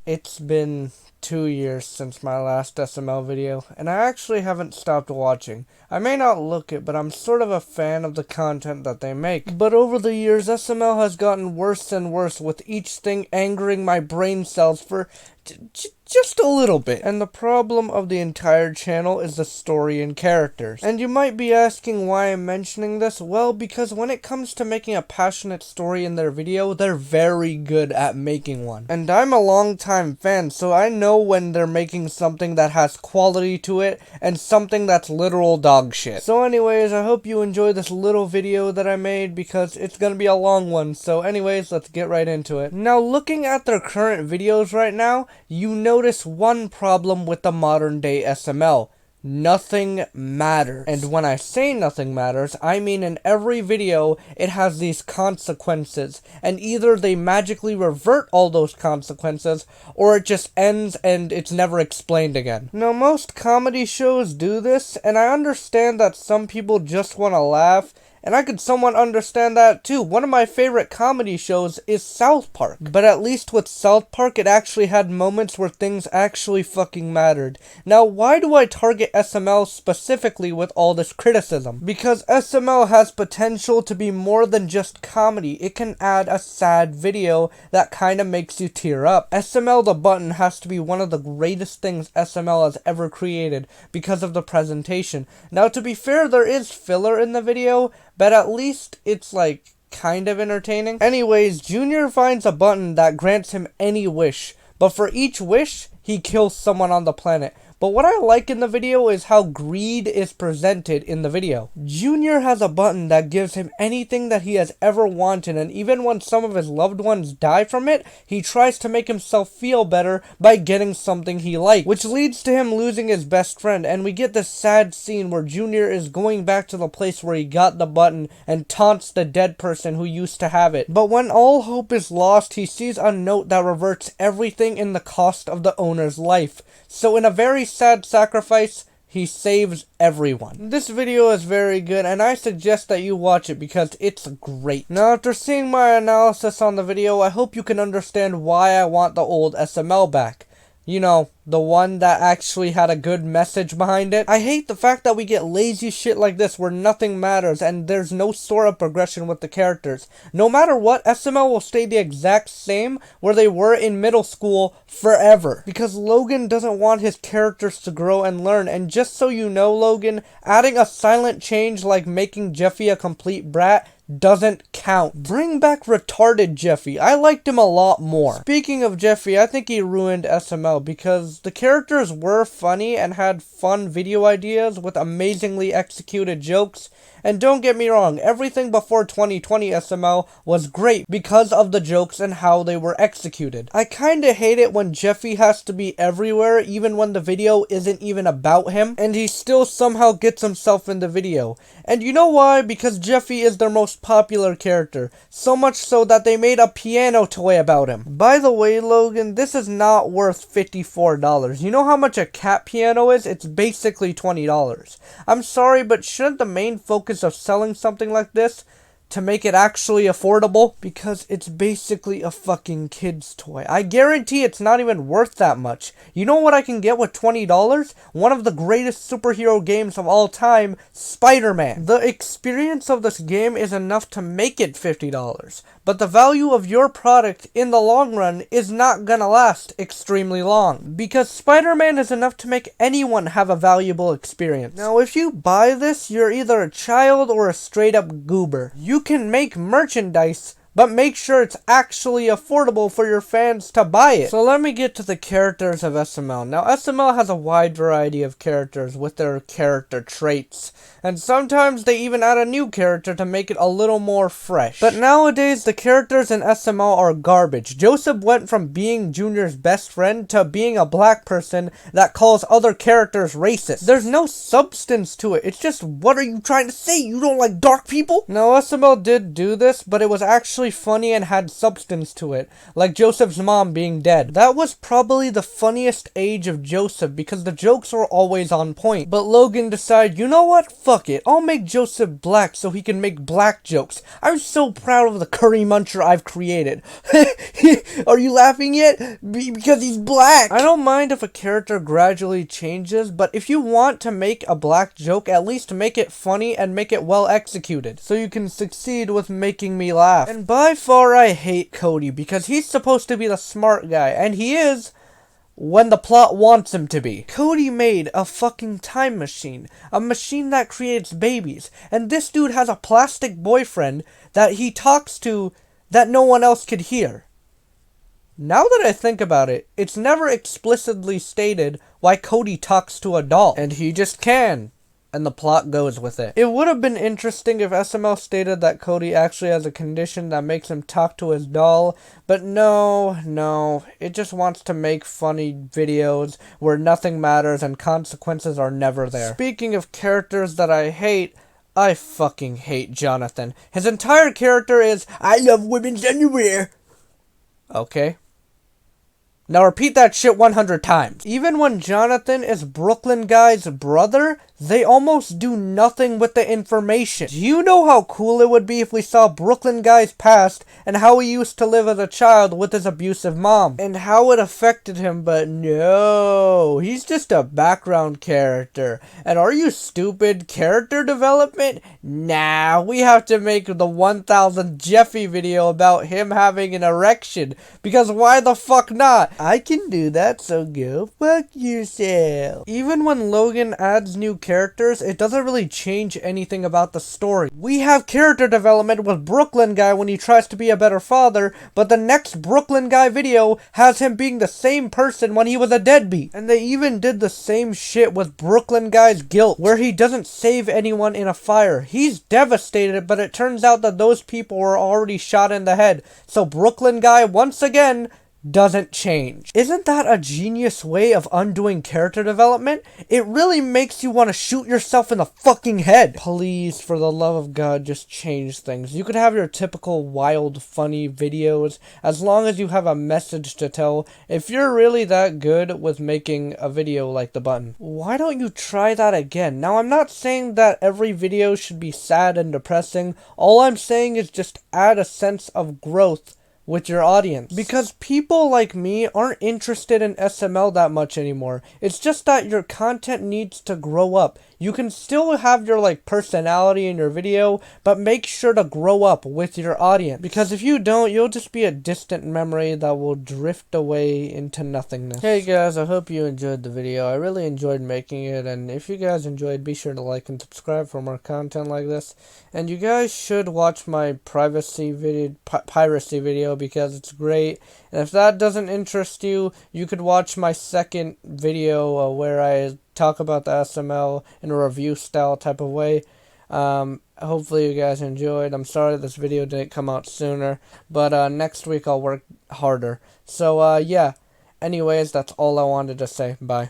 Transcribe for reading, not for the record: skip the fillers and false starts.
It's been 2 years since my last SML video, and I actually haven't stopped watching. I may not look it, but I'm sort of a fan of the content that they make. But over the years, SML has gotten worse and worse, with each thing angering my brain cells for just a little bit. And the problem of the entire channel is the story and characters. And you might be asking why I'm mentioning this. Well, because when it comes to making a passionate story in their video, they're very good at making one. And I'm a long-time fan, so I know when they're making something that has quality to it and something that's literal dog shit. So anyways, I hope you enjoy this little video that I made because it's gonna be a long one. So anyways, let's get right into it. Now, looking at their current videos right now, you notice one problem with the modern day SML. Nothing matters. And when I say nothing matters, I mean in every video, it has these consequences. And either they magically revert all those consequences, or it just ends and it's never explained again. Now, most comedy shows do this, and I understand that some people just want to laugh, and I could somewhat understand that too. One of my favorite comedy shows is South Park. But at least with South Park, it actually had moments where things actually fucking mattered. Now, why do I target SML specifically with all this criticism? Because SML has potential to be more than just comedy. It can add a sad video that kind of makes you tear up. SML the Button has to be one of the greatest things SML has ever created because of the presentation. Now, to be fair, there is filler in the video, but at least it's like kind of entertaining. Anyways, Junior finds a button that grants him any wish, but for each wish, he kills someone on the planet. But what I like in the video is how greed is presented in the video. Junior has a button that gives him anything that he has ever wanted, and even when some of his loved ones die from it, he tries to make himself feel better by getting something he likes, which leads to him losing his best friend, and we get this sad scene where Junior is going back to the place where he got the button and taunts the dead person who used to have it. But when all hope is lost, he sees a note that reverts everything in the cost of the owner's life. So in a very sad sacrifice, he saves everyone. This video is very good, and I suggest that you watch it because it's great. Now, after seeing my analysis on the video, I hope you can understand why I want the old SML back. You know, the one that actually had a good message behind it. I hate the fact that we get lazy shit like this where nothing matters and there's no sort of progression with the characters. No matter what, SML will stay the exact same where they were in middle school forever. Because Logan doesn't want his characters to grow and learn. And just so you know, Logan, adding a silent change like making Jeffy a complete brat doesn't count. Bring back retarded Jeffy. I liked him a lot more. Speaking of Jeffy, I think he ruined SML because the characters were funny and had fun video ideas with amazingly executed jokes. And don't get me wrong, everything before 2020 SML was great because of the jokes and how they were executed. I kinda hate it when Jeffy has to be everywhere even when the video isn't even about him, and he still somehow gets himself in the video. And you know why? Because Jeffy is their most popular character, so much so that they made a piano toy about him. By the way, Logan, this is not worth $54. You know how much a cat piano is? It's basically $20. I'm sorry, but shouldn't the main focus of selling something like this to make it actually affordable? Because it's basically a fucking kid's toy. I guarantee it's not even worth that much. You know what I can get with $20? One of the greatest superhero games of all time, Spider-Man. The experience of this game is enough to make it $50. But the value of your product in the long run is not gonna last extremely long. Because Spider-Man is enough to make anyone have a valuable experience. Now, if you buy this, you're either a child or a straight up goober. You can make merchandise, but make sure it's actually affordable for your fans to buy it. So let me get to the characters of SML. Now, SML has a wide variety of characters with their character traits, and sometimes they even add a new character to make it a little more fresh. But nowadays, the characters in SML are garbage. Joseph went from being Junior's best friend to being a black person that calls other characters racist. There's no substance to it. It's just, what are you trying to say? You don't like dark people? Now, SML did do this, but it was actually actually funny and had substance to it, like Joseph's mom being dead. That was probably the funniest age of Joseph because the jokes were always on point. But Logan decided, you know what? Fuck it. I'll make Joseph black so he can make black jokes. I'm so proud of the curry muncher I've created. Are you laughing yet? Because he's black. I don't mind if a character gradually changes, but if you want to make a black joke, at least make it funny and make it well executed, so you can succeed with making me laugh. And by far I hate Cody, because he's supposed to be the smart guy, and he is when the plot wants him to be. Cody made a fucking time machine, a machine that creates babies, and this dude has a plastic boyfriend that he talks to that no one else could hear. Now that I think about it, it's never explicitly stated why Cody talks to a doll, and he just can, and the plot goes with it. It would have been interesting if SML stated that Cody actually has a condition that makes him talk to his doll, but no, it just wants to make funny videos where nothing matters and consequences are never there. Speaking of characters that I hate, I fucking hate Jonathan. His entire character is, I love women's underwear. Okay. Now repeat that shit 100 times. Even when Jonathan is Brooklyn Guy's brother, they almost do nothing with the information. Do you know how cool it would be if we saw Brooklyn Guy's past and how he used to live as a child with his abusive mom? And how it affected him, but no, he's just a background character. And are you stupid? Character development? Nah, we have to make the 1000 Jeffy video about him having an erection. Because why the fuck not? I can do that, so go fuck yourself. Even when Logan adds new characters, it doesn't really change anything about the story. We have character development with Brooklyn Guy when he tries to be a better father, but the next Brooklyn Guy video has him being the same person when he was a deadbeat. And they even did the same shit with Brooklyn Guy's guilt, where he doesn't save anyone in a fire. He's devastated, but it turns out that those people were already shot in the head. So Brooklyn Guy, once again, doesn't change. Isn't that a genius way of undoing character development? It really makes you want to shoot yourself in the fucking head. Please, for the love of God, just change things. You could have your typical wild, funny videos as long as you have a message to tell. If you're really that good with making a video like The Button, why don't you try that again? Now, I'm not saying that every video should be sad and depressing. All I'm saying is just add a sense of growth with your audience, because people like me aren't interested in SML that much anymore. It's just that your content needs to grow up. You can still have your personality in your video, but make sure to grow up with your audience, because if you don't, you'll just be a distant memory that will drift away into nothingness. Hey guys, I hope you enjoyed the video. I really enjoyed making it, and if you guys enjoyed, be sure to like and subscribe for more content like this. And you guys should watch my piracy video because it's great. And if that doesn't interest you, you could watch my second video where I talk about the SML in a review style type of way. Hopefully you guys enjoyed. I'm sorry this video didn't come out sooner, but next week I'll work harder. So yeah, anyways, that's all I wanted to say. Bye.